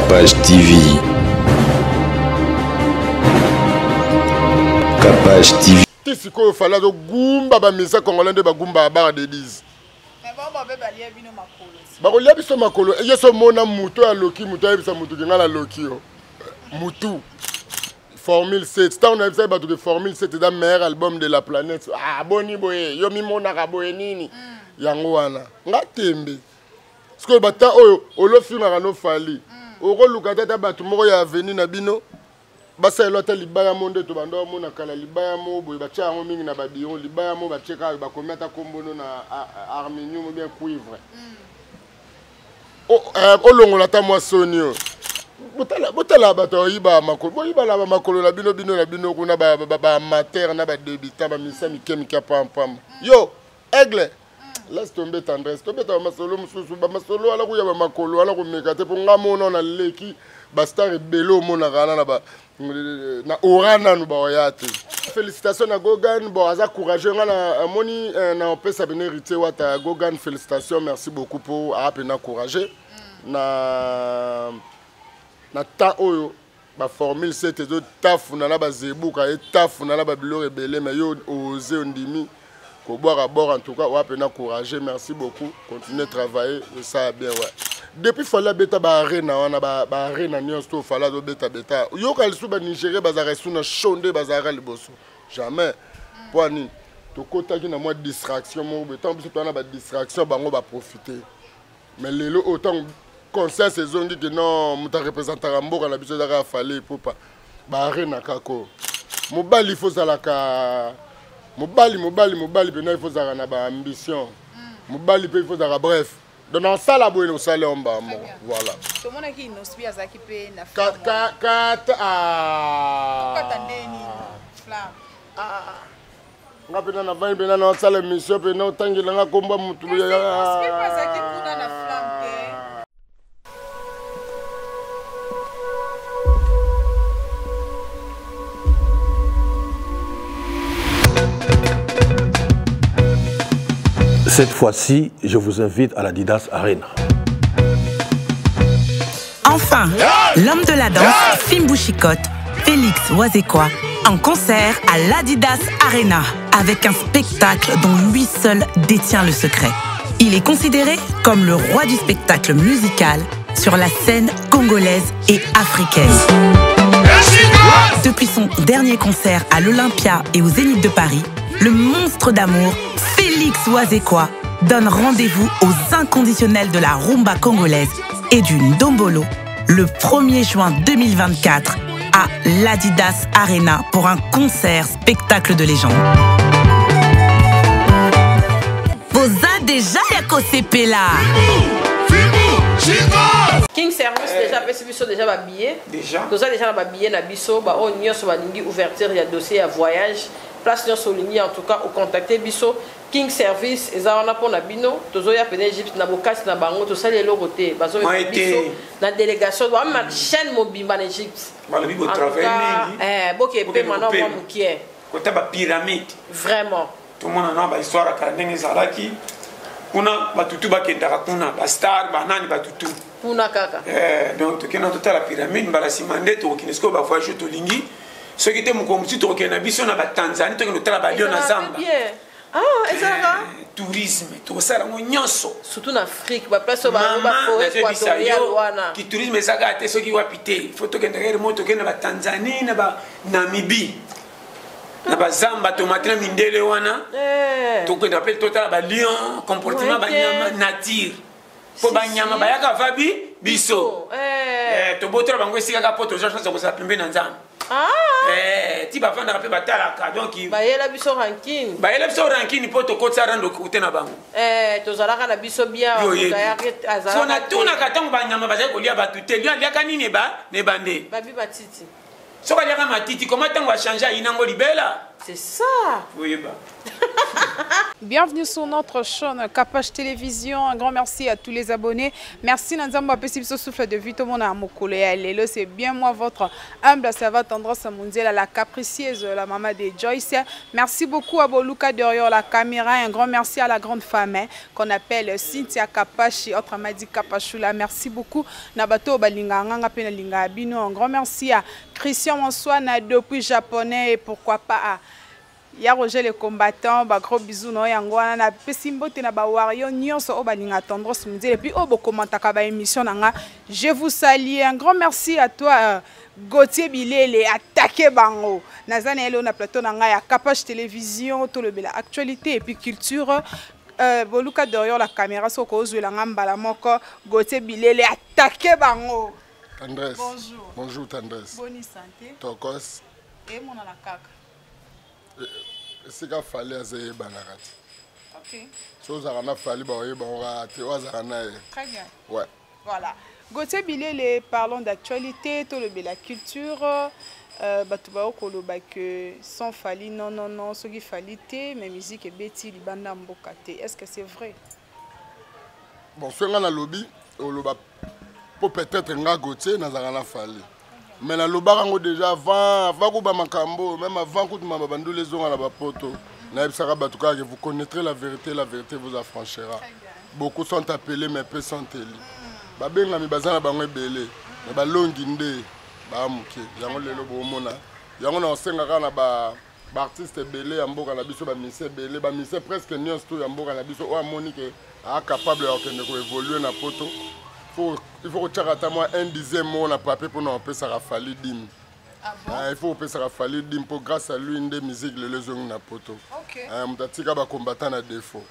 Capage TV. Capage TV. Qu'est-ce qu'il faut faire? Gumba ba mesa congolais de bagumba bar de 10. Mais bon ba be balia bino makolo. Ba ko liabiso makolo. Yeso mona muto ya loki muto ya bisa muto ngala loki yo. Mutu. Formule 7. On a fait que Formule 7 est le meilleur album de la planète. Ah boni boye. Yo mi mona ka boye nini. Yango wana. Nga tembe. Parce que bata oyo olofina ka no fali. Oko lukata ta batu moko ya avenue na bino. Basa elota libaya monde to bando mona kala libaya mo boye ba tia ngo mingi na ba biro libaya mo ba cheka ba kometa kombono na arminium ou bien cuivre. O longola ta moi sonio. Botala bato yiba makolo. Bo yiba la makolo la bino kuna ba mater na ba débutant ba misa mikemika pam. Yo, aigle. Laisse tomber tendresse. Tomber ta masolo mususu ba masolo ala ku ya ba makolo ala ku meka te po ngamona na leki ba star belo mona kana na ba na orana no ba yate. Félicitations à Gogan, bon aza courageux na moni na pesa bene hérité wata Gogan, félicitations, merci beaucoup pour apena courageux na temps oyo ba formule 7 ezo tafuna na ba zebuka et tafuna na ba bilo rebelle mais yo osé ondimi ko boire à bord en tout cas apena courageux, merci beaucoup, continuez à travailler et ça bien ouais. Depuis fala beta ba arena wana ba arena nyonso fala do beta yo kalisu ba Nigeria bazara suna shonde bazara liboso jamais poani to kota ki na moi distraction mo betant biso to na ba distraction bango ba profiter mais lelo autant concert saison dit que non muta représenter mboka na biso daka fale popa ba arena kako mobali faut zalaka mobali bena il faut zara na ba ambition mobali pe il faut zara bref. Donc dans ça la bonne au salaire en bas voilà. Tout le monde qui nous suit à ça qui peut na flamme. Nga pena na vani pena na sala mission pena utangila nga komba mutu ya. Parce que pas ça qui kuna na flamme. Cette fois-ci, je vous invite à l'Adidas Arena. Enfin, l'homme de la danse, Fimbu Chikot, Félix Wazekwa, en concert à l'Adidas Arena, avec un spectacle dont lui seul détient le secret. Il est considéré comme le roi du spectacle musical sur la scène congolaise et africaine. Depuis son dernier concert à l'Olympia et au Zénith de Paris, le monstre d'amour, Félix Wazekwa, donne rendez-vous aux inconditionnels de la rumba congolaise et du Ndombolo le 1er juin 2024 à l'Adidas Arena pour un concert spectacle de légende. Vous avez déjà Yako Sepela. King Service déjà fait biso déjà ba billet. Déjà. Nous avons déjà ba billet na biso ba on nyonso ba lingi ouverture ya dossier à voyage. Place nyonso lingi en tout cas au contacter biso King Service eza wana pona bino tozo ya pene Egypte na bokasi na bango to sali eloko te bazo biso na délégation ba ma chaîne mobimba en Egypte. Ba le bibo travail mingi. Boké pe maintenant moi mukie. Kota ba pyramide. Vraiment. Tout le monde a ba histoire ka ndenge zalaki. Kuna batutu bakendaka kuna ba star banani batutu. Kuna kaka. Donc to kena tota la pyramide mbala simande to kinesko ba voyage to lingi. Ce qui était mon comité to kena biso na ba Tanzanie to kena tala ba Lyon na Zamba. Ah, ezaka tourisme to sala ngo nyonso surtout en Afrique ba place ba forêt équatoriale wana ki tourisme ezaka te soki wapite faut to kena ngere moto kena ba Tanzanie na ba Namibie na ba Zamba to matina mindele wana to kena appelle total ba Lyon comportement ba nyama nature po ba nyama ba yaka vabi biso to botra bango esika ka poto ja chance ko sa pembe na Nzamba ti ba fanda pe batalaka donc ba yela biso ranking poto kotsa rando kutena bango to zalaka na biso bien azala so na tuna katango ba nyama ba ko lia batute lia lia kanine ba ne bande ba bi batiti so ka lia ka matiti comment tango a changer inango libela C'est ça. Oui, bah. Bienvenue sur notre chaîne Kapach Télévision. Un grand merci à tous les abonnés. Merci Nanzamba Pessibiso Souffle de Vito Mona Mokolo et Lelo. C'est bien moi, votre humble servante tendresse mondiale, la capricieuse, la maman de Joyce. Merci beaucoup à Boluka derrière la caméra. Un grand merci à la grande femme qu'on appelle Cynthia Kapach, autre Madi Kapachula. Merci beaucoup. Nabato Balinga Nganga Penalinga Abino. Un grand merci à Christian Monsouana depuis japonais et pourquoi pas à ya Roger le combattant, ba gros bisous no yangwana na pesimbote na ba wario nyonso o balinga tendresse mondiale et puis o bo commentaka ba émission nanga. Je vous salue, un grand merci à toi Gauthier Bilele attaqué bango. Nazana elo na plateau nanga ya Kapach Télévision to le bela actualité et puis culture. Boluka derrière la caméra soko ozwela ngamba la moko Gauthier Bilele attaqué bango. Tendresse. Bonjour. Bonjour Tendresse. Bonne santé. Tokos. Et mon la kaka. C'est qu'il fallait azaye banarati. OK. Chose à fallait Très bien. Ouais. Voilà. Gauthier Bilele, parlons d'actualité, tout le la culture. Batouba koloba que sans fali non ce qui fallait mais musique et bêtis libanda mbokate. Est-ce que c'est vrai? Bon, ce qu'on a lobby, pour peut-être un Gauthier n'a rien fallu. Mais na lobarango déjà avant ko makambo même avant que ma bandu les ont à la poto na ebsaka batuka que vous connaîtrez la vérité vous affranchira. Beaucoup sont appelés mais peu sont élus. Ba benga mi bazana bango ebele mais ba longi nde ba muke yango lelo bo mona yango na osenga kana ba artiste ebele ya mboka na biso ba mise ebele ba mise presque nyonso to ya mboka na biso o amoni que a capable de ko évoluer na poto. Il faut que tu aies un dixième mot na papier pour nous faire ça fali dim. Ah bon? Il faut faire ça fali dim pour grâce à lui une des musiques les gens na poto. OK. Mutatika ba combattant na défaut.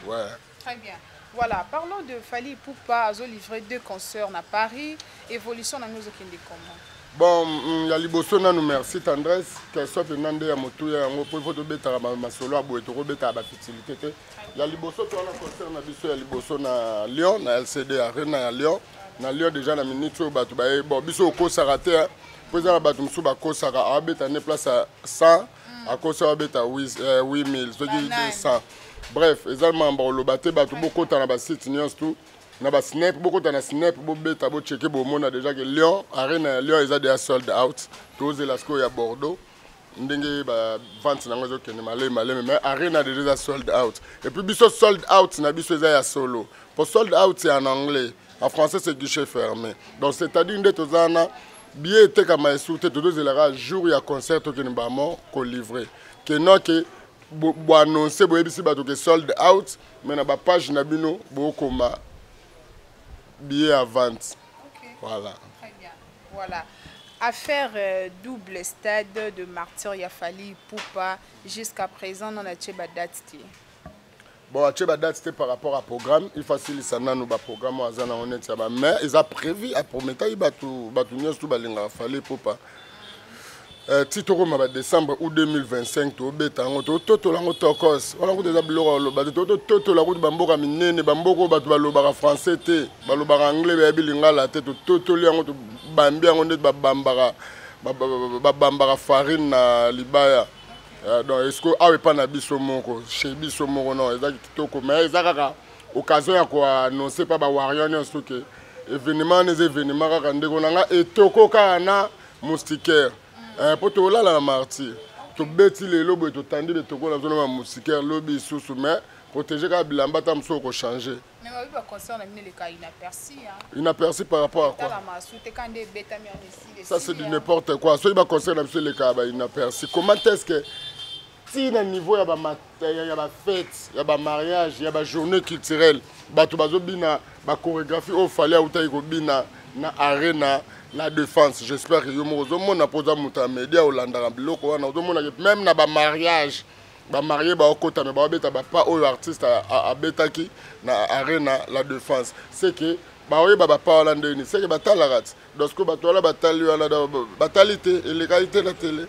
Ouais. Très bien. Voilà, parlons de Fally Ipupa, a livré 2 concerts à Paris. Évolution dans nos okende comment? Bon, ya liboso na nous merci Tendresse, que soit nande ya motu ya ngo pour photo beta ma solo abo to beta ba fitilité. Ya liboso to na concert na biso ya liboso na Lyon na LCD Arena ya Lyon. Na Lyon déjà na minute o batu ba bon biso ko sarate pour ça batu msu ba ko sara abeta ne place à 100 à ko sara beta 8000 so dit 100. Bref, exactement ba lo baté batu boko ta na ba site nyons tout. Na ba snap beaucoup na snap bo beta bo checker bo mona déjà que Lyon Arena Lyon ils a déjà sold out tous les lasco ya Bordeaux ndenge ba vente na ngozo kene malé mais Arena déjà sold out et puis biso sold out na biso ya solo pour sold out c'est en anglais en français c'est guichet fermé donc c'est-à-dire ndé tozana billet était comme esouté tous les jour ya concert to kene ba mo ko livrer que non que bo annoncer bo ebisi ba to que sold out mais na ba page na bino bo koma billet à vente. OK. Voilà. Très bien. Voilà. Affaire double stade de martyr Fally Ipupa jusqu'à présent on a tcheba date. Bon, tcheba date c'était par rapport à programme, il facilite ça nous ba programme azana honnête ça mais ils a prévu à promettre il batu nyos tout balinga Fally Ipupa. Titoro ma décembre ou 2025 to beta ngoto toto la ngoto kos wala ngoto za biloko lo ba toto la ngoto bamboka minene bamboko batu balobaka français te balobaka anglais ba bilinga la te toto li ngoto bambi ngoto babambaka farine na libaya donc est-ce que awe pa na biso moko chez biso moko non ezaki kitoko mais ezaka occasion ya ko annoncer pa ba warion nyonso ke événement les événements kaka ndeko nanga etoko kana moustiquaire. Pour te la la martyr, tu bêtis les lobes et tu tendis de te la zone moustiquaire, lobby sous mais protéger la bilamba tam so ko changer. Mais oui, le concert on a mis les cas inaperçus inaperçu par rapport à quoi? Ça c'est du n'importe quoi. Soit il va concert dans les cas inaperçu. Comment est-ce que si na niveau ya ba fête, ya ba mariage, ya ba journée culturelle, ba to bazo bina ba chorégraphie au fallait ou taiko bina na arena la défense, j'espère que vous avez posé un média au Landara Biloko, même na ba mariage, ba marié ba okota mais ba beta ba pas au artiste à betaki na arena la défense. C'est que ba oui ba pas holandais c'est que ba talarat. Donc que ba tola ba tali wala batalité et légalité la télé.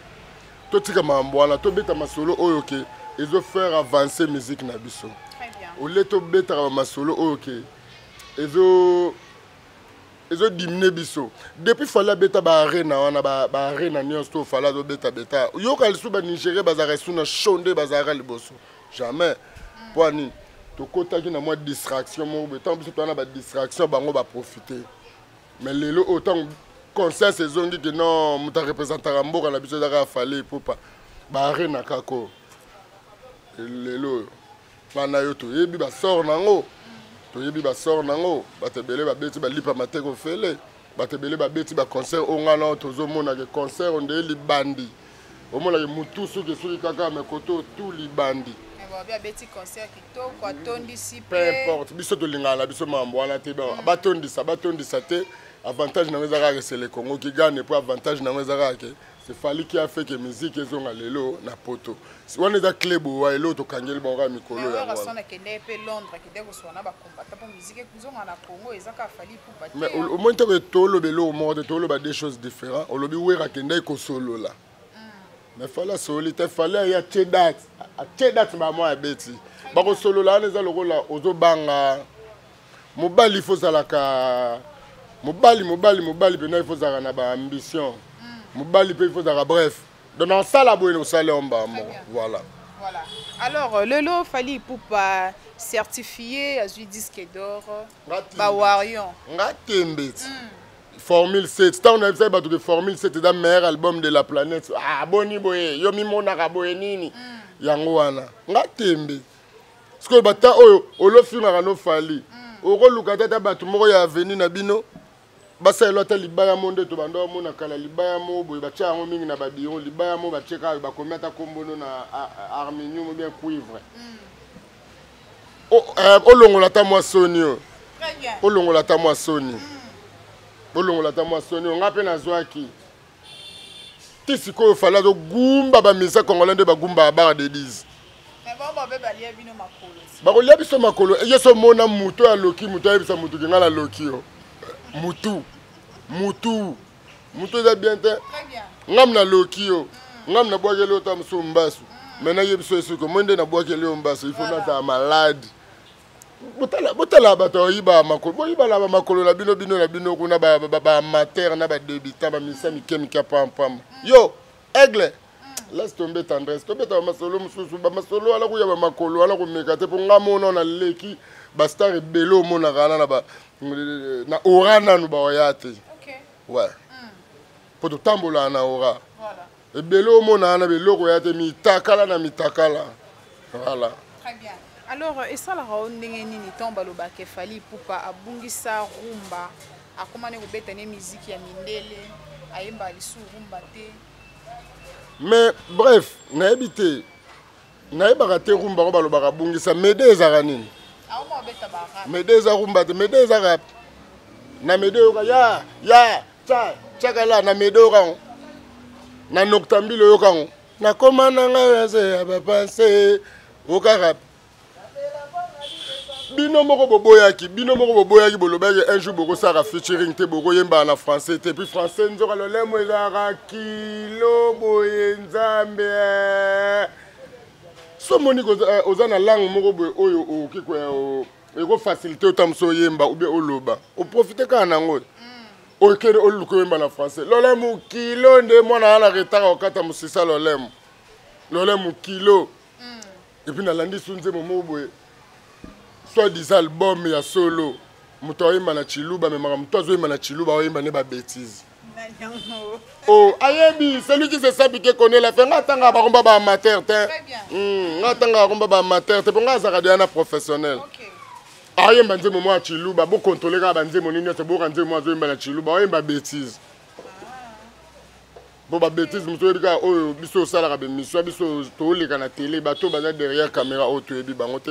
Tout tika mambwana to beta masolo oyoke, ils ont faire avancer musique na biso. Très bien. Au leto beta masolo oyoke. Ils ont ezo dimine biso depuis fala beta ba arena wana ba arena nyonso fala zo beta yoka lisu ba Nigeria bazara suna shonde bazara liboso jamais poani to kota ki na moi distraction mo betant biso to na ba distraction bango ba profiter mais lelo autant conseil saison dit que non muta représenter mboka na biso daka fallait pour pas ba arena kako lelo bana yo to yebi ba sort nango to yebi ba sort nango batebele ba beti ba lipa mateko fele batebele ba beti ba concert ongana tozo mona ke concert on de libandi o mona ke mutu su ke su kaka mekoto tout libandi bien beti concert kitoko kwa tondi si peu importe biso to lingala biso mambo wana te ba batondi sa te avantage na ngeza ka c'est le Congo qui gagne pour avantage na ngeza ka ke c'est Fally qui a fait que musique ezonga lelo na poto si on est à club wa elo to kangeli bonga mikolo ya wana sona kende pe Londres ki deko sona ba combattre pour musique ezonga na Congo ezaka Fally pour battre mais au moins que tolo belo mode tolo ba des choses différentes on lobi wera kende ko solo là mais fallait solitaire fallait ya chedat ba moi beti ba ko solo là neza lokola ozo banga mobali faut zalaka mobali pena il faut zara na ba ambition mobali pe il faut zara bref donc dans ça la boine au salaire voilà alors le lot Fally Ipupa certifié à disque d'or ba warion ngatembeti Formule 7 tant on a fait battre Formule 7 c'est le meilleur album de la planète boni boye yo mi monaka boye nini yango wana ngatembe parce que bata oyo olofina no Fally oko lukata batu moko ya avenue na bino basa elota libaya monde to bando mona kala libaya mo boye bacha ngo mingi na babiro libaya mo bacheka ba kometa kombono na arminium bien cuivre olongola ta moissoni très bien olongola ta moissoni olongola ta moissoni ngape na zwaki tisiko fala zo gumba ba misa congolais de bagumba bar de 10 mais bon ba balia bino makolo bakolia biso makolo yeso mona muto ya loki muto ya bisa muto ngala loki yo mutu za bien te ngam na loki yo ngam na boakele o tam so mbasu mena yebiso esuko monde na boakele o mbasu il faut na ta malade botala bato yiba makolo boyiba la makolo la bino kuna ba mater na ba débutant ba misa mikemika pam yo aigle laisse tomber tendresse tomber ta masolo mususu ba masolo ala ku ya ba makolo ala ku meka te po ngamo na leki ba star belo mona kana na ba na orana no ba oyate OK ouais pour to tambola na ora voilà e belo mona na beloko yate mitakala voilà très bien alors et ça la ndenge nini tomba lo ba ke Fally Ipupa abungisa rumba akomane ko betane musique ya mindele ayemba lisu rumba te mais bref na ebité na ebaka te rumba ko balobaka bungisa mede ezaka nini aoma beta ba rap mede eza rumba te mede eza rap na mede yoka ya chakala na mede yoka na noctambile yoka na komana nga ya ba penser oka rap bino moko boboyaki bolobaki un jour boko sara featuring te boko yemba na français te puis français nzoka lolemo ezaka kilo boye nzambe so moni oza na langue moko boye oyo okiko eko facilité otamso yemba ou bien oloba o profiter ka nango okere oluko yemba na français lolemo kilo nde mwana na retard okata musisa lolemo kilo et puis na landi sunze momo boye soit des albums ya solo muto oyemba na chiluba mais muto azoyemba na chiluba oyemba ne ba bêtise oh ayebi celui qui se sabe que connaît la fin ngatanga ba komba ba amateur te ngatanga komba ba amateur te ponga za radio na professionnel OK ayemba nzemo mo chiluba bo contrôler ka ba nzemo nini te bo ka nzemo azoyemba na chiluba oyemba bêtise bo ba bêtise muto yebika oyo biso sala ka be mission biso to leka na télé bato baza derrière caméra auto yebi bango te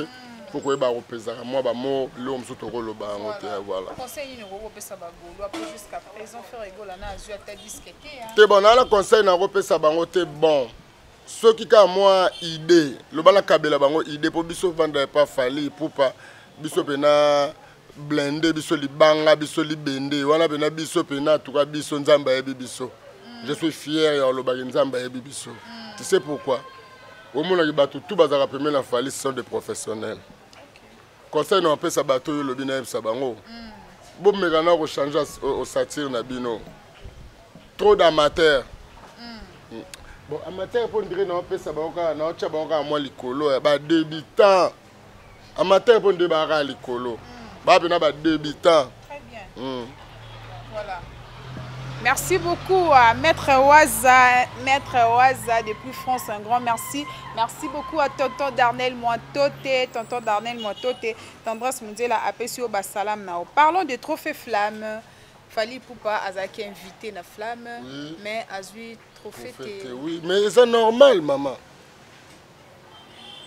pourquoi ba repésaka moi ba mo l'homme surtout ko loba ngote voilà conseil ni ko pesa ba golo après jusqu'à présent faire égola na azu ata disque te bon na la conseil na ko pesa bango te bon ceux qui ka moi idée lo bala kabela bango idée pour biso vendre pas Fally Ipupa biso pena blender biso libanga biso libende wana pena biso pena tout cas biso nzamba yebi biso je suis fier ya lo ba nzamba yebi biso tu sais pourquoi au monde qui bat tout bazara premier la Fally sont des professionnels conseil non pesa bato yo lobi na yebisa bango bon mekana ko changer au satire na bino. Trop d'amateurs. Bon, amateur pour dire non, peut ça banca, non, tu banca moi likolo, ba débutant. Amateur pour dire ba likolo. Ba bina ba débutant. Très bien. Voilà. Merci beaucoup à Maître Waza depuis France, un grand merci. Merci beaucoup à Tonton Darnel Moitoté, Tendresse Mundiala Apesio Basalam Nao. Parlons des trophées flammes. Fali Poupa Azaki invité na flamme, oui. Mais Azui trophée. Oui, mais c'est normal, maman.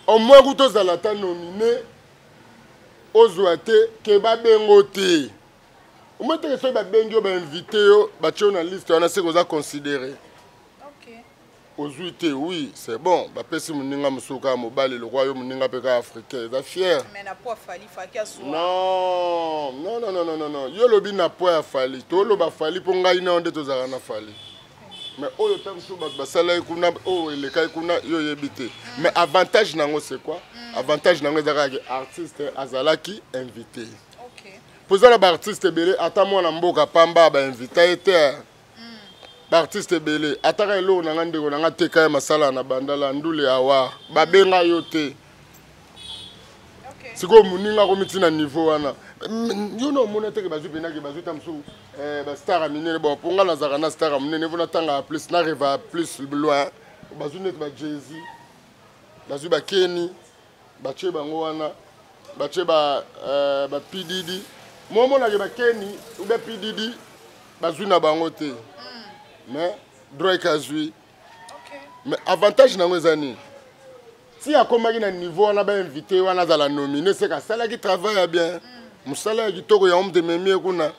Au moins, vous tous allez être nominé aux ouatés Keba Bengote. Au moins, tu as Bengo invité, tu as une liste, on a ce qu'on a considéré. Ok. Aux ouatés, oui, c'est bon. Si vous avez le royaume africain, vous êtes fiers. Mais n'a pas fallu, non. Yo lobi n'a pas fallu. To loba fallu pour ngai na onde to zara fallu. Mais oyo tamso ba sala kuna o le kai kuna yo yebité. Mais avantage nango c'est quoi? Avantage nango zara artiste azalaki invité. OK. Pour ça ba artiste belé ata mwana mboka pamba ba invité était. Ba artiste belé ataka elo na ngandeko na ngateka ya masala na bandala ndule awa ba benga yote. Si vous avez un niveau, vous avez un star à miner. Bon, pour nga un star à miner, vous avez plus, n'arrive à plus loin. Vous avez un Jay-Z, vous avez un Kenny, vous avez un P. Diddy. Moi, je suis un Kenny, ou un P. Diddy, vous avez un Bangote. Mais, Drake a joué. Mais avantage dans les années. Si à comme un niveau on a bien invité, on a la nominé, c'est que ça qui travaille bien. Musala qui toko ya homme de mémie kuna.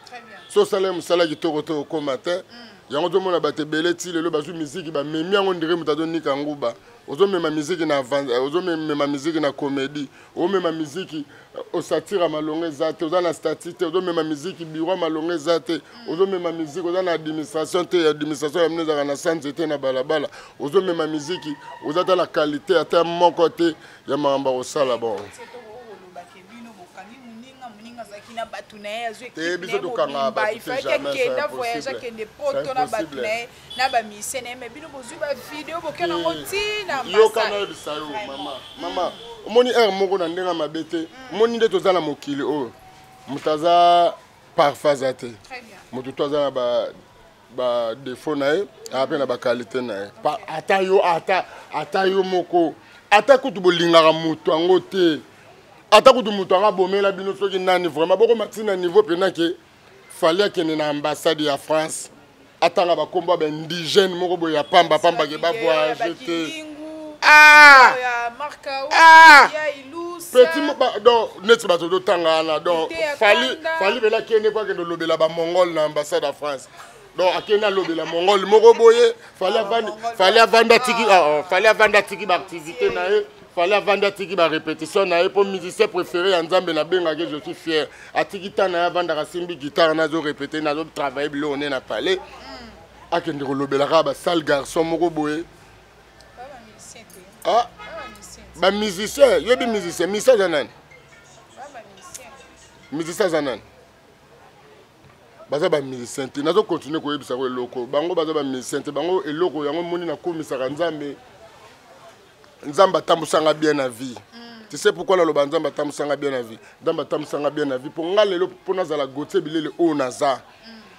So salaire musala qui toko to commentaire. Ya ngoto mona ba te beleti le bazu musique ba mémie on dirait mutadoni kanguba. Ozo même ma musique na ozo même ma musique na comédie. O même ma musique au satire malonge zate, ozo na statiste, ozo même ma musique bureau malonge zate, ozo même ma musique ozo na administration ya mneza na santé na balabala. Ozo même ma musique, ozo ta la qualité à mon côté ya mamba au sala bon. Maman, moni er moko na ndenga mabete, moni nde tozala mokili o. Mutaza parfazate. Très bien. Mutu tozala ba défaut nae, après na ba qualité nae. Pa ata yo moko. Ata kutu bolingaka mutu ango te. Ata kutu mutu anga bomela bino soki nani vraiment boko matina niveau pena ke fallait que na ambassade ya France. Atanga ba komba ba indigène moko boya ya pamba ke ba voyager te. Petit donc net bato do tangana donc fallait bela kene kwa ke do lobela ba mongol na ambassade ya France. Donc akena lobela mongol moko boye fallait vendre tiki ba activité na e. Fallait vendre tiki ba répétition na pour musicien préféré en Nzambe na benga que je suis fier. Atiki tana vendre simbi guitare na zo répéter na zo travailler bilo on est na palais. Akende ko lobela ka ba sale garçon moko boye. Ah ba musicien, yo bi musicien, musicien zanan. Musicien zanan. Baza ba musicien, na zo continuer ko yebisa ko eloko. Bango baza ba musicien, bango eloko yango moni na komisa Nzambe. Nzamba tambusanga bien na vie. Tu sais pourquoi la loba nzamba tambusanga bien na vie? Nzamba tambusanga bien na vie. Pour nga lelo pona za la gote bilele o naza.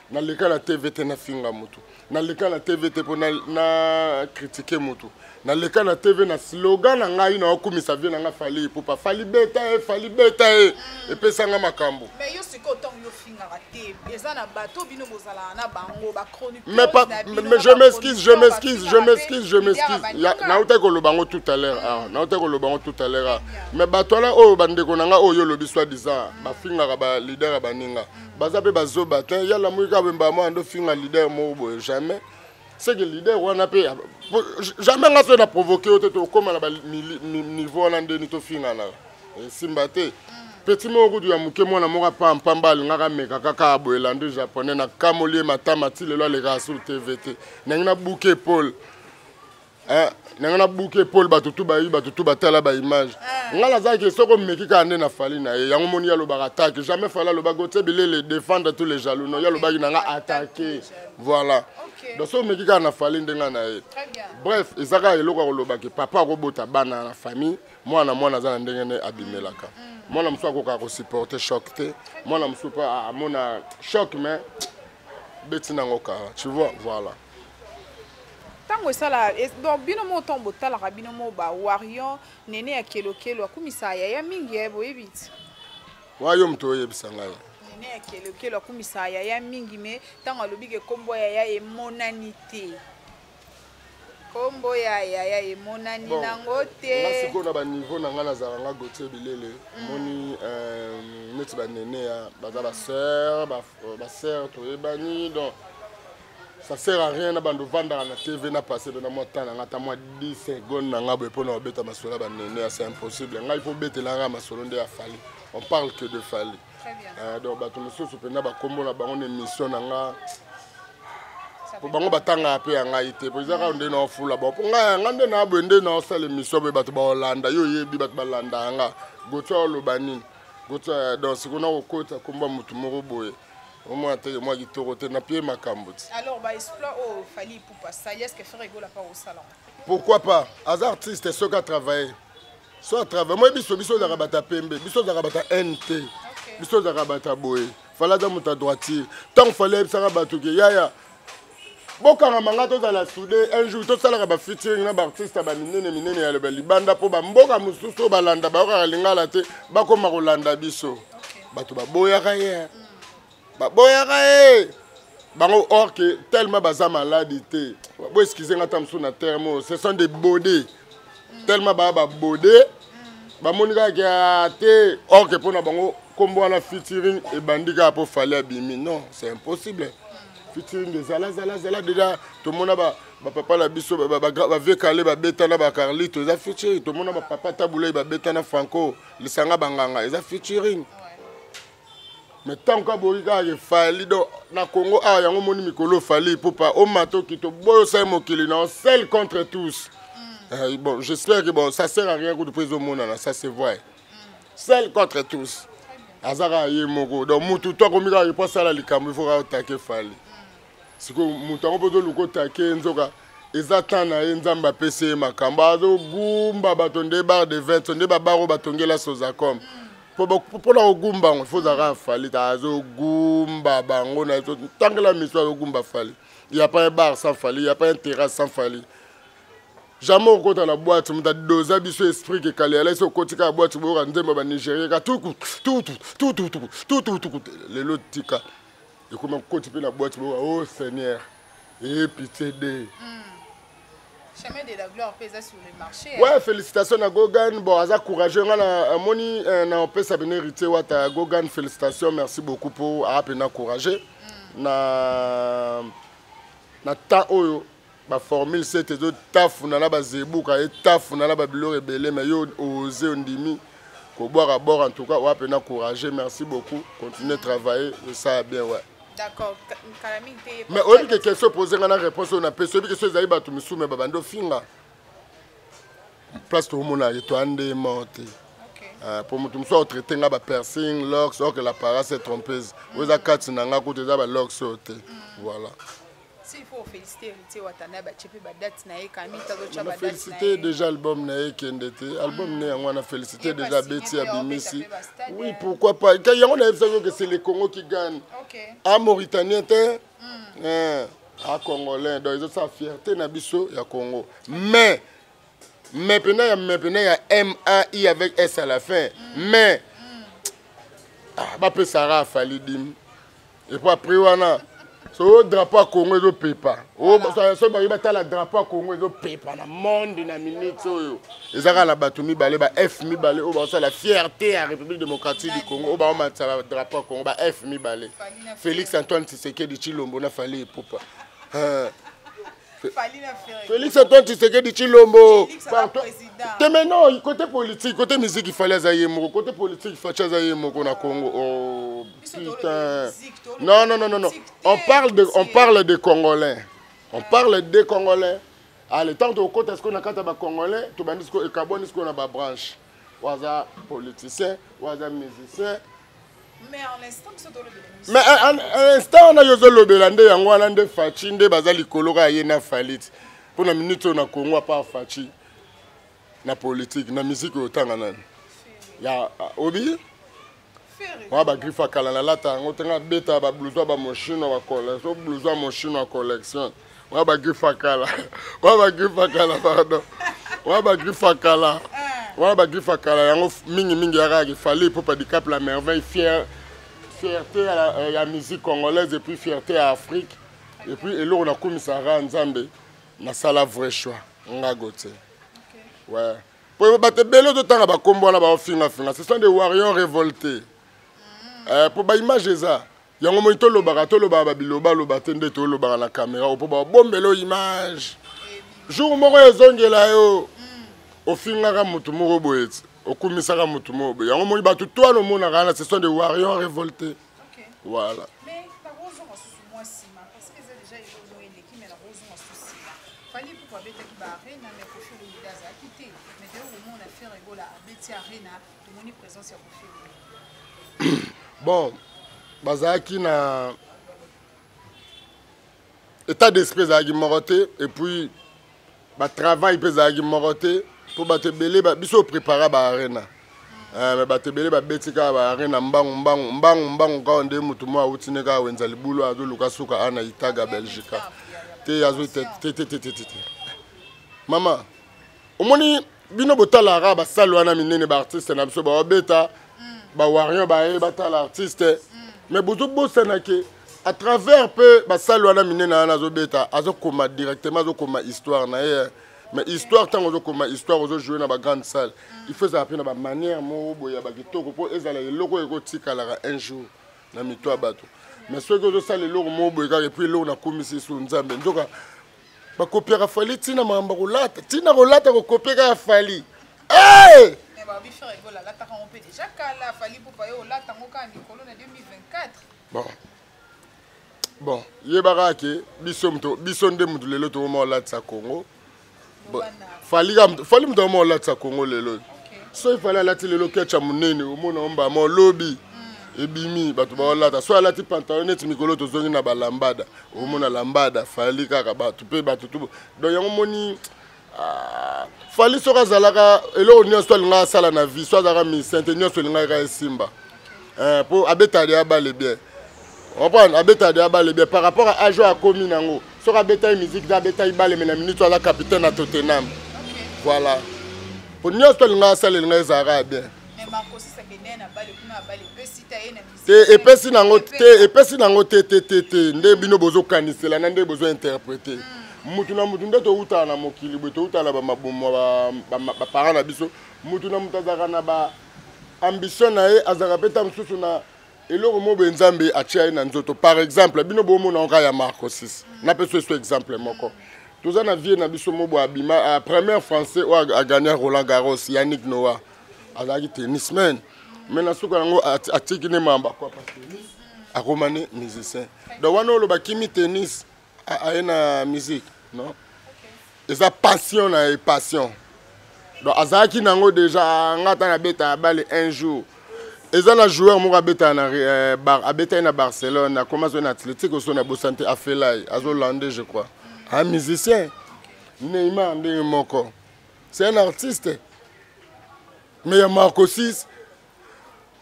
Na leka la TVT na finga mutu. Na leka la TVT pona na critiquer mutu. Na leka na TV na slogan na ngai na okumisa vie na nga fali popa fali beta e et pesanga makambo. Mais yo siko tong yo finga raté. Eza na bato bino bozala na bango ba chronique. Mais je m'excuse. Na uta ko lobango tout à l'heure. Mais bato là o bande ko nanga o yo lobi soit disant ba finga ba leader ba ninga. Baza pe bazo batin ya la muika bemba mo ando finga leader mo bo jamais. C'est que le leader on a payé jamais on a provoqué au comme à niveau on a donné tout finir là simbate petit mot du amuke moi na mora pa mpamba ngaka meka kaka boelande japonais na kamoli matama ti lelo les gars sur TVT na ina bouquet Paul nanga bouquet Paul batutu batala ba image nga naza ke soko meki ka ande na fali na ye yango moni ya lo ba attaque jamais fala lo ba gote bilé les défendre tous les jaloux non ya lo ba nanga attaquer voilà donc so meki ka na fali ndenga na ye bref ezaka eloko ko loba ke papa ko bota bana na famille mwana za ndenge ne abimelaka mwana mso akoka ko supporter choc te mwana mso pa amona choc mais betina ngoka tu vois voilà. Tango sala donc binomo tombo tala binomo ba warion nene ya kelo akumisa ya mingi ebo ebit wayo mto yebisanga nene ya kelo akumisa ya mingi me tango lobike kombo ya emonanité kombo ya emonani nango te ngasiko na ba niveau na ngana za nga gote bilele moni neti ba nene ya baza ba sœur to ebani donc ça sert à rien na bando vendre na TV na passer na moi temps na ta moi 10 secondes na nga pour na beta masola ba nene c'est impossible nga il faut beta la masolo nde ya fali on parle que de fali très bien donc ba to mosusu pe na ba kombo na bango émission na nga pour bango batanga pe ya nga ite pour ezaka nde na fula bon pour nga nde na bwende na sala émission be bato ba Hollanda yo yebi bato ba landa nga goto lo banini goto donc sikona ko kota komba mutu moko boye au moins moi qui te na pied ma camboute. Alors bah explore au fali pour passer est-ce que faire rigolo pas au salon. Pourquoi pas? Az artiste ceux qui travaillent. Soit travail moi biso da rabata pembe, biso da rabata NT. Biso da rabata boy. Fala da muta droitier. Tant fallait ça rabatu ke yaya. Bokanga manga to za la soudé un jour to sala ba featuring na ba artiste ba minene ya le libanda po ba mboka mususu ba landa ba ka lingala te ba ko makolanda biso. Bato ba boya ka ye. Boyaka bango or que tellement baza maladité bo excusez nga tamsu na terme ce sont des bodés tellement ba bodé ba monika ka te or que pona bango kombo na featuring et bandika pour fallait abimi non c'est impossible featuring des zala déjà tout monde ba papa la biso ba vieux calé ba beta na ba Carlito za featuring tout monde ba papa tabulé ba beta na Franco le sanga banganga za featuring. Mais tant que Borika est fallu na Congo a yango moni mikolo fali pour pas au mato qui te boyo sa mokili na seul contre tous. Bon, j'espère que bon ça sert à rien que de prise au monde là, ça se voit. Seul contre tous. Azara ye moko donc mutu to ko mika pas ça la likambo il faut attaquer fali. C'est que mutu ko bozo luko attaquer nzoka ezatana nzamba PC makamba zo gumba batonde bar de 20 tonde babaro batongela sozakom. Pour la gumba il faut avoir fallu tazo gumba bango na to tangela miso gumba fali il y a pas un bar sans fali il y a pas un terrasse sans fali jamais au côté la boîte muta doza biso esprit que kali ala so côté ka boîte bo ka nzemba ba Nigeria ka tout les lotika et comment côté pe la boîte bo oh Seigneur et pitié de chemin de la gloire pèse sur le marché. Ouais, félicitations à Gogan. Bon, Aza courageux. On a moni na peut s'abonner hérité wata Gogan, félicitations, merci beaucoup pour apena courageux. Na ta oyo ba formule cette autres taf na la ba zebuka et taf na la ba bilo rebelle mais yo osé ondimi ko boire à bord en tout cas apena courageux, merci beaucoup. Continuez de travailler, ça bien ouais. D'accord. Mais au lieu que question posée on a réponse on a peut celui que ceux aïba tu me soumets babando finga. Place tout le monde a to ande monté. Pour me tout ça traiter nga ba piercing, locks, or que la para c'est trompeuse. Vous a quatre nanga côté za ba locks sauté. Voilà. S'il faut féliciter Héritier Watana ba chepe ba date na e kami tazo cha ba date. Féliciter déjà album na e kendete. Album né on a félicité déjà Betty Abimisi. Oui, pourquoi pas. Quand on a vu que c'est les Congo qui gagnent. À Mauritanien à Congolais donc ils ont sa fierté na biso ya Congo. Mais maintenant il y a M-A-I avec S à la fin. Mais bah peut Sarah Falidim. Et puis après wana so drapeau à Congo do pepa. Oh so ba yibata la drapeau à Congo do pepa na monde na minute so. Ezaka la batumi balé ba F mi balé o ba ça la fierté à République démocratique du Congo. O ba ma ça drapeau à Congo ba F mi balé. Félix Antoine Tshisekedi Tshilombo na fali popa. Félix Antoine Tshisekedi Tshilombo. Mais non, côté politique, côté musique, il fallait Zaye Moko. Côté politique, il fallait Zaye Moko na Congo. Oh putain. Non. On parle des Congolais. On parle des Congolais. Allez, tant que côté est-ce qu'on a quand on congolais, tu bandes ce que carbone ce qu'on a ba branche. Waza politicien, waza musicien. Mais à l'instant c'est dans le mais à l'instant on a yozo lobelande yango wana nde fachi nde bazali kolora yena falit. Pour na minute on a Congo pas fachi. Na politique, na musique otanga nani. Ya obi wa ba grifa kala na lata ngotenga beta ba blouson ba mochino ba collection, blouson mochino ba collection. Wa ba grifa kala. Wa ba grifa kala pardon. Wa ba grifa kala. Wa ba grifa kala yango mingi yara ki fallait pour pas handicap la merveille fierté à la musique congolaise et puis fierté à Afrique et puis et là on a comme ça Nzambe na sala vrai choix nga gote. Ouais. Pour battre belo de temps ba kombo na ba finga ce sont des warriors révoltés. Pour ba image ça yango mo to lobaka ba biloba loba tende to lobaka na caméra pour ba bombelo image. Jour moko ezongela yo. Au finga mutu moko boyetse. Au commissariat mutu moko boye. Yango mo batu toi no mona kana ce sont des warriors révoltés. OK. Voilà. Mais la raison sous moi sima parce que c'est déjà ils ont une équipe mais la raison sous sima. Fallait pour beta ki ba arena mais pour faire une daza quitter. Mais dès au moment on a fait rigola à Beti Arena, tout le monde présence ya Kofi. Bon, bazaki na état d'esprit zaki moroté et puis ba travail pe zaki moroté pour ba te belé ba biso préparer ba arena. Mais ba te belé ba betika ba arena mbangu ka onde mutu mo awutine ka wenza libulo azo luka suka ana itaga Belgique. Te azo te. Mama, omoni bino botala ra ba salwana minene ba artiste na biso ba obeta ba warrior ba batala artiste mais bozo bosana ke à travers peu ba salwana minene na zo beta azo koma directement azo koma histoire na ye mais histoire tant azo koma histoire azo jouer na ba grande salle il faut ça apprendre ba manière mo boya ba kitoko po ezala eloko ekotika la un jour na mito abato mais ce que zo sale eloko mo boya et puis lo na komisi su Nzambe ndoka ba copier Fali tina mamba rolata tina rolata ko copier ka Fali eh déjà kala Fali pour payer au lata ngoka Nicolo na 2024 bon yebarake biso nde mutu lelo to mo lata Congo Fali mto mo lata Congo lelo so il fallait lati lelo kecha munene o mona omba mo lobby ebimi batu ba lata so alati pantalonnette mikolo to zongi na balambada o mona lambada Fali kaka batu pe batu tu donc yango moni Fali soka zalaka elo nyonso linga sala na vie so zaka mi sainte nyonso linga ka simba pour abeta de abale bien on prend abeta de abale bien par rapport à jour à komi nango soka abeta musique da abeta ibale mena minute ala capitaine à Tottenham voilà pour nyonso linga sala linga zara bien mais Marco si ça kenena na bale kuna abale pesita ye na musique epesi nango te nde bino bozo kanisela na nde bozo interpréter mutu na mutu ndeto uta na mokili beto uta la ba mabomo ba parents na biso mutu na mutu azaka na ba ambition na ye azaka peta msusu na eloko mo Nzambe atia na nzoto par exemple bino bo mona onka ya Marco 6 na peso so exemple moko toza na vie na biso mo bo abima premier français ou a gagné Roland Garros Yannick Noah azaki tennisman mais na suka ngo atiki ne mamba kwa pa tennis akomane musicien donc wana lo ba kimi tennis a na musique non et ça passion na passion donc azaki nango déjà ngata na beta balle un jour et ça na joueur mo beta na abeta na Barcelone na commencé na Atlético so na Bosante Afelai azolande je crois un musicien Neymar ndenge moko c'est un artiste mais il y a Marco 6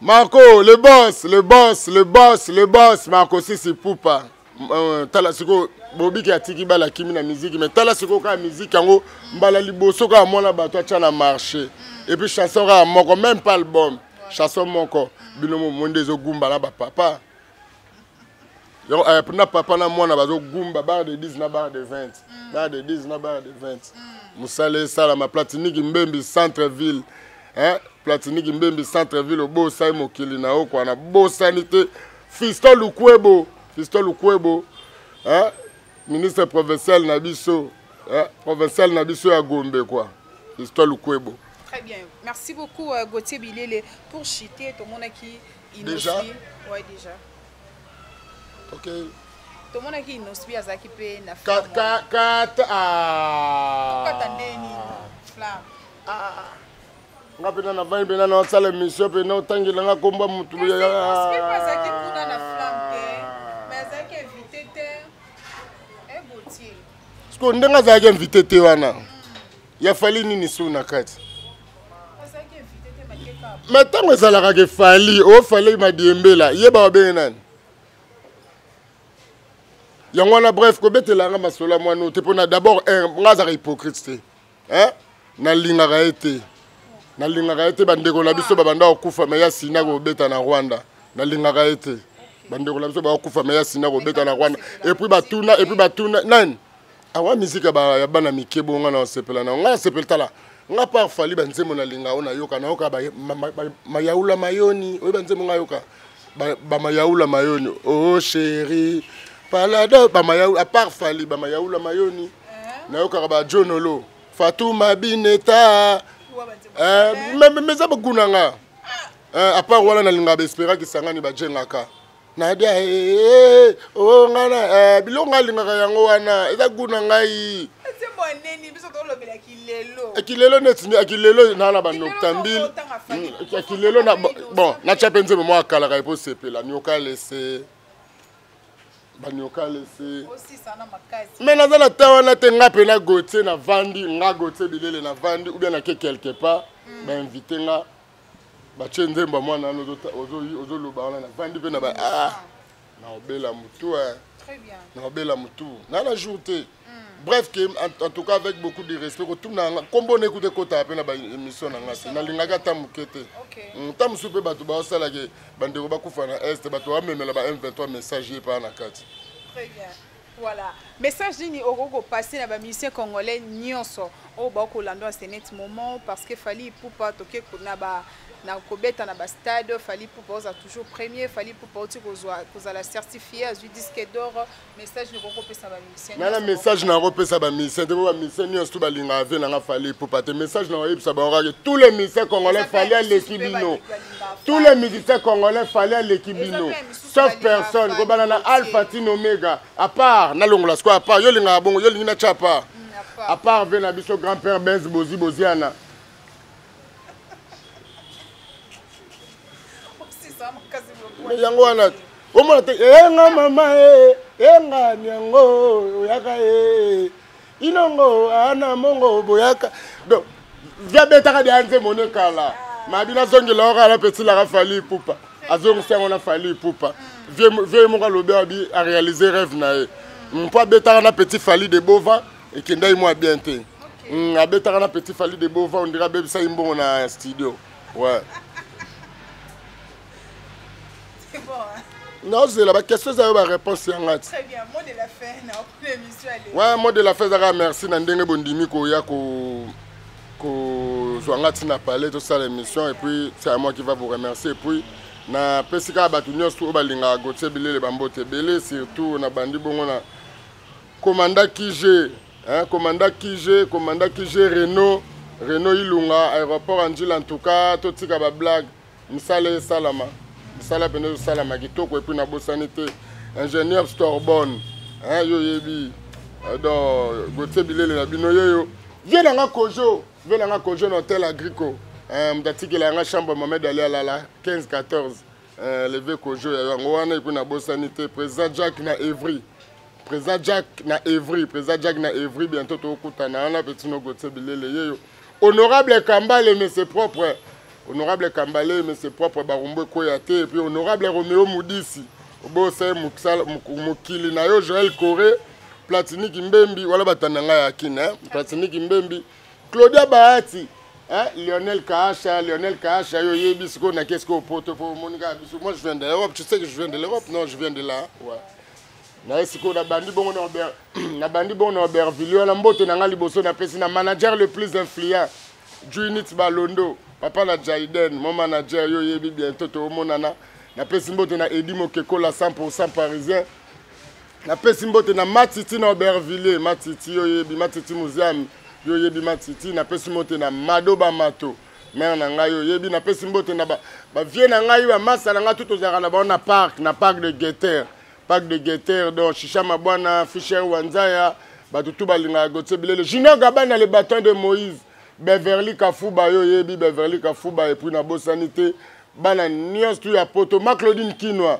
Marco le boss Marco 6 c'est poupa tala siko bobi ki atiki bala kimi na musique mais tala siko ka musique yango mbala liboso ka mona bato acha na marché et puis chanson ka moko même pas album chanson moko binomo monde zo gumba na ba papa yo na papa na mona bazo gumba bar de 10 na bar de 20 bar de 10 na bar de 20 musale sala ma Platinique Mbembi centre ville Platinique Mbembi centre ville obo sai mokili na okwa na bo sanité Fiston Lukwebo ministre provincial Nabiso à Gombe quoi. Histoire Lukwebo. Très bien. Merci beaucoup Gauthier Bilele pour chiter tout le monde qui déjà. Ouais déjà. OK. Tout le monde qui nous suit à ça qui peut na Kat flamme. Nga pena na vani pena na sala mission pena otangi nga komba mutu ya. C'est pas ça qui kuna na flamme mais ça qui éviter te et boutier. Sko ndenga za invité te wana. Ya fali nini suna kati. Ça qui éviter te makeka. Mais tango ezalaka ke fali o fali madiembela yeba obe nani. Yango wana bref ko betelanga masola mwana te pona d'abord nga za hypocrite te. Hein? Na lingaka ete. Na lingaka ete bandeko na biso babanda okufa me ya sina ko beta na Rwanda. Na lingaka ete. Bandeko na biso ba okufa me ya sina ko beta na Rwanda. Et puis batuna nani? Awa musique ba ya bana mikebo nga na sepela na nga sepela tala. Nga pa fali banzemo na linga ona yoka na yoka ba mayaula mayoni. Oyi banzemo nga yoka. Ba mayaula mayoni. Oh chérie. Palado ba mayaula à part fali ba mayaula mayoni. Na yoka ba Jonolo. Fatouma Bineta. Mais ça bakuna nga. À part wala na linga ba espéra ki sangani ba jengaka. Nadia oh ngana bilonga linga yango wana eza kuna ngai. C'est bon neni biso to lobela kilelo. Akilelo netini akilelo na ba noctambil. Akilelo na bon na chapenze mo akala ka ipo sepela nyoka laisser. Banyoka laisser. Aussi ça na makasi. Mais nazala tawana te nga pena gote na vandi nga gote bilele na vandi ou bien na quelque part ba inviter nga ba tshenzemba mwana no ozo loba na vandi pe na ba na obela mutu Très bien. na obela mutu na la journée. Bref que en tout cas avec beaucoup de respect ko tuna kombo na écouter ko ta pe na ba émission na nga na lingaka ta mukete. OK. Tam soupe batu ba osala ke bandeko ba kufa na est batu ba memela ba M23 message pa na kati. Très bien. Voilà. Message ni ogogo passer na ba musicien congolais nyonso o ba ko lando à ce net moment parce que fali pour pas toquer na ba na kobeta na ba stade fali pour poser toujours premier fali pour pas kozwa la certifié à disque d'or message ni ogogo pesa ba musicien. Na message na repesa ba musicien te ba musicien nyonso ba linga ave na fali pour pas te message na oyebisa ba orage tous les musiciens congolais fallait à l'équipe bino. Tous les musiciens congolais fallait à l'équipe bino. Sauf personne ko banana Alpha Tino Omega à part na longola squad à part yo linga bongo yo linga chapa à part vena biso grand-père Benz Boziana. Mais yango wana o mona te nga mama nga nyango yaka inongo ana mongo boyaka donc via betaka de anze monekala mabina zongi la ora la petit la fali pupa azongi sengo na fali pupa vie monga lobe bi a réaliser rêve na e mpa betaka na petit fali de bova et qui ndai moi bien te a betaka na petit fali de bova on dira bébé ça imbongo na studio ouais. C'est bon. Hein? Non, c'est la question, c'est la réponse. Très bien, mot de la fin, l'émission. Ouais, mot de la fin, merci. Nandenge Bondimi, Koya, Zouangati n'a parlé de ça l'émission. Et puis, c'est à moi qui va vous remercier. Et puis, na Pesika Batunios, Balinga, Gauthier Bilé, les Bambote Belé, surtout, na Bandi Bongo, na Commanda Kije, Commanda Kije, Renault Ilunga, aéroport Angil, en tout cas, tout ce qui est blague, Msale Salama. Sala pene sala magitoko et puis na bosanité ingénieur Storbonne yo yebi donc Gauthier Bilele na bino yo viens nga kojo na hôtel agricole mtatiki la nga chambre Mohamed Ali Alala 15 14 levé kojo ya ngo wana et puis na bosanité président Jack na Evry bientôt to kutana na petit no Gauthier Bilele yo honorable Kambale mais c'est propre. Honorable Kambale, mais c'est propre Barumbo Koyate, et puis honorable Roméo Moudissi, Obose Mukili Nayo, Joël Coré, Platini Kimbembi, voilà Batananga Yakine, Platini Kimbembi, Claudia Bahati, Lionel Kahacha, yo Yebisko, na qu'est-ce qu'on porte pour Monica. Moi je viens de l'Europe, tu sais que je viens de l'Europe? Non, je viens de là, ouais. Na esiko na bandi bongo na Aubervilliers, na mbote na ngali boso na pesi na manager le plus influent, Junit Balondo. Papa na Jaiden, mon manager yo yebi bientôt to monana. Na pesi mbote na Edi Mokeko la 100% parisien. Na pesi mbote na Matiti na Aubervilliers, Matiti yo yebi Matiti Muziam, yo yebi Matiti na pesi mbote na Madoba Mato. Mère na nga yo yebi na pesi mbote na ba vie na nga yo massa na nga tout ozara na ba na parc de Guetter. Parc de Guetter, donc Chicha Mabwana, Fischer Wanzaya, Batutu Balinga Gauthier Bilele. Junior Gabana, le bâton de Moïse, Beverly Kafouba, Yoyebi, Beverly Kafouba, et puis Nabo Sanité, Bana Nyos, tu as poto, ma Claudine Kinoa,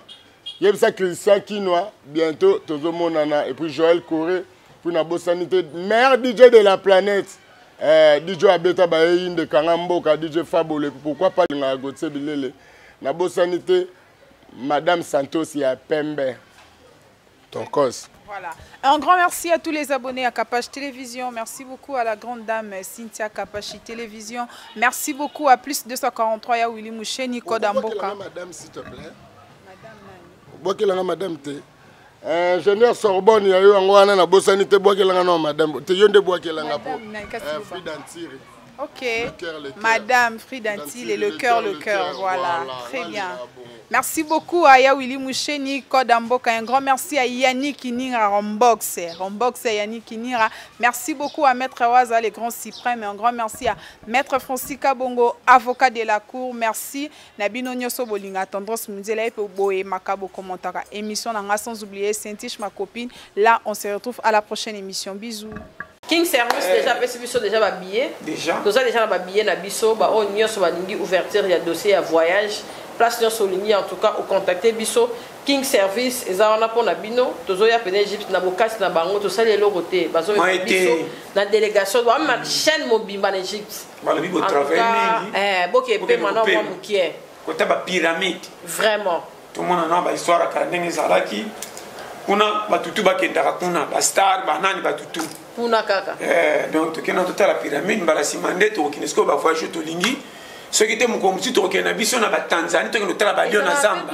Yebsa Christian Kinoa, bientôt, Tozo Monana, et puis Joël Coré, puis Nabo Sanité, meilleur DJ de la planète. DJ Abeta Baïn de Kangamboka, DJ Fabole, pourquoi pas Linga Gauthier Bilele. Nabo Sanité, Madame Santos et à Pembe. Ton cause. Voilà. Un grand merci à tous les abonnés à Kapash Télévision. Merci beaucoup à la grande dame Cynthia Kapashi Télévision. Merci beaucoup à plus 243 ya Willy Moucheni Kodamboka. Madame, s'il te plaît. Madame, madame, ingénieur Sorbonne, il y a eu un ouana na bosanité boakelanga madame. Te yonde boakelanga po. Frida Ntiri. Ok. Madame Frida Ntiri et le cœur, voilà. Très bien. Merci beaucoup à Willy Moucheni Kodamboka. Un grand merci à Yannick Kinira Rombox Yannick Kinira. Merci beaucoup à Maître Waza, les grands suprêmes. Un grand merci à Maître Francisca Bongo, avocat de la cour. Merci. Nabino Nyoso Bolinga, Tendros Munzela et Boé Makabo Komantara. Émission n'a sans oublier Saint-Tiche, ma copine. Là, on se retrouve à la prochaine émission. Bisous. King Service déjà déjà habillé. Déjà. Tout ça déjà habillé na biso ba on nyo so balingi ouverture ya dossier à voyage. Place nyo souligné en tout cas au contacter biso King Service eza wana pour na bino tozo ya pene Egypte na bokasi na bango to ça les logoté bazo biso na délégation ba ma chaîne mobimba en Egypte. Ba le bibo travail mingi. Boké pe maintenant moi mukie. Côté ba pyramide. Vraiment. Tout le monde en a ba histoire ka ndenge zalaki. Kuna batutu bakendaka kuna ba star banani batutu. Kuna kaka. Donc to kena tota la pyramide mbala simande to kinesko ba voyage to lingi. Ce qui était mon comité to kena biso na ba Tanzanie to kena tala ba lion na Zamba.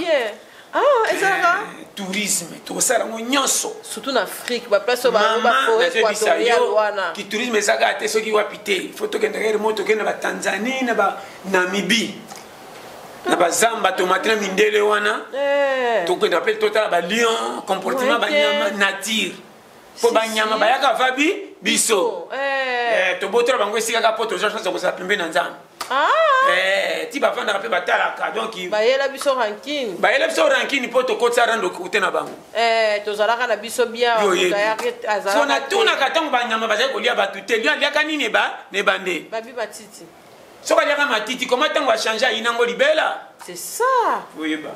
Ah, ezaka tourisme to sala ngo nyonso surtout en Afrique ba place ba forêt équatoriale wana. Ki tourisme ezaka te soki wapite. Faut to kena ngere moto kena ba Tanzanie na ba Namibie. Na ba Zamba to matina mindele wana. To kena appelle total ba lion comportement ba nyama nature. Po banyama bayaka vabi biso to botora bango esika ka poto je pense que ça pembe na nzambe ti ba vanda pe batalaka donc bayela biso ranking poto kotsa rando kutena bango to zalaka na biso bien azala so na tuna katango banyama bazali kolia batute lio aliaka nini ba ne bande babi batiti so kaliaka matiti comment tango a changer inango libela c'est ça oui ba